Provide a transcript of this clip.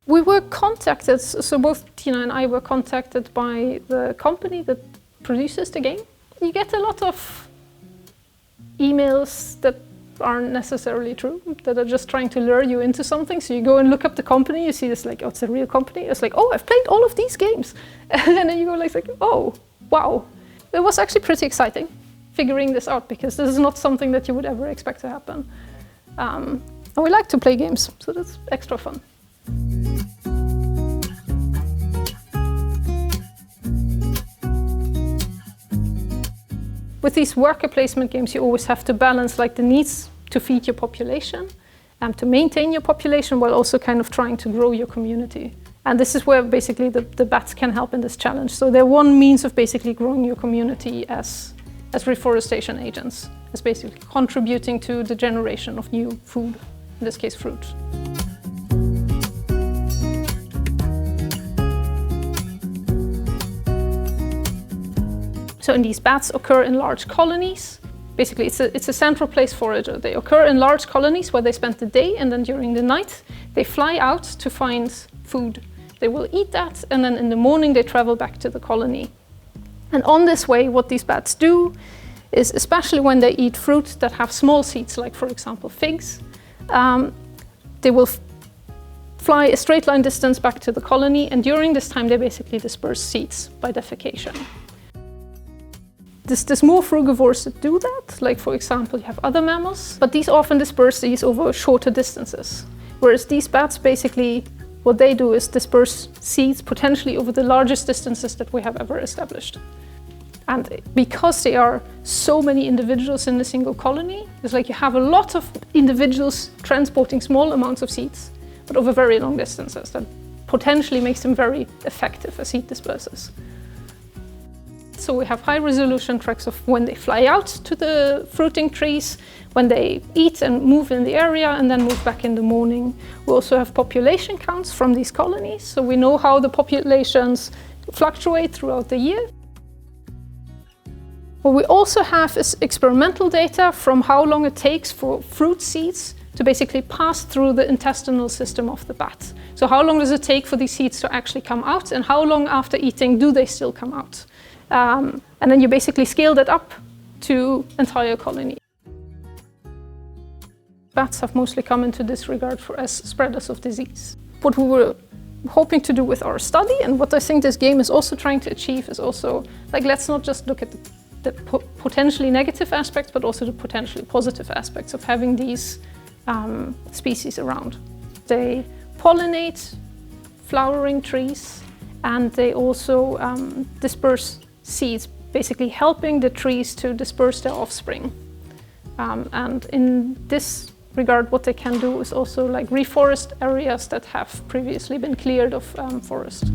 We were contacted, so both Tina and I were contacted by the company that produces the game. You get a lot of emails that aren't necessarily true, that are just trying to lure you into something. So you go and look up the company, you see this like, oh, it's a real company. It's like, oh, I've played all of these games. And then you go like, oh, wow. It was actually pretty exciting figuring this out, because this is not something that you would ever expect to happen. And we like to play games, so that's extra fun. With these worker placement games, you always have to balance like the needs to feed your population and to maintain your population, while also kind of trying to grow your community. And this is where basically the bats can help in this challenge. So they're one means of basically growing your community as reforestation agents, as basically contributing to the generation of new food, in this case fruit. So and these bats occur in large colonies. Basically, it's a central place forager. They occur in large colonies where they spend the day, and then during the night, they fly out to find food. They will eat that, and then in the morning, they travel back to the colony. And on this way, what these bats do is, especially when they eat fruit that have small seeds, like for example, figs, they will fly a straight line distance back to the colony, and during this time, they basically disperse seeds by defecation. There's more frugivores that do that, like for example, you have other mammals, but these often disperse these over shorter distances. Whereas these bats basically, what they do is disperse seeds potentially over the largest distances that we have ever established. And because there are so many individuals in a single colony, it's like you have a lot of individuals transporting small amounts of seeds, but over very long distances. That potentially makes them very effective as seed dispersers. So we have high resolution tracks of when they fly out to the fruiting trees, when they eat and move in the area and then move back in the morning. We also have population counts from these colonies, so we know how the populations fluctuate throughout the year. What we also have is experimental data from how long it takes for fruit seeds to basically pass through the intestinal system of the bat. So how long does it take for these seeds to actually come out, and how long after eating do they still come out? And then you basically scale that up to entire colony. Bats have mostly come into disregard as spreaders of disease. What we were hoping to do with our study, and what I think this game is also trying to achieve, is also, like, let's not just look at the potentially negative aspects, but also the potentially positive aspects of having these species around. They pollinate flowering trees, and they also disperse seeds, basically helping the trees to disperse their offspring. And in this regard, what they can do is also like reforest areas that have previously been cleared of forest.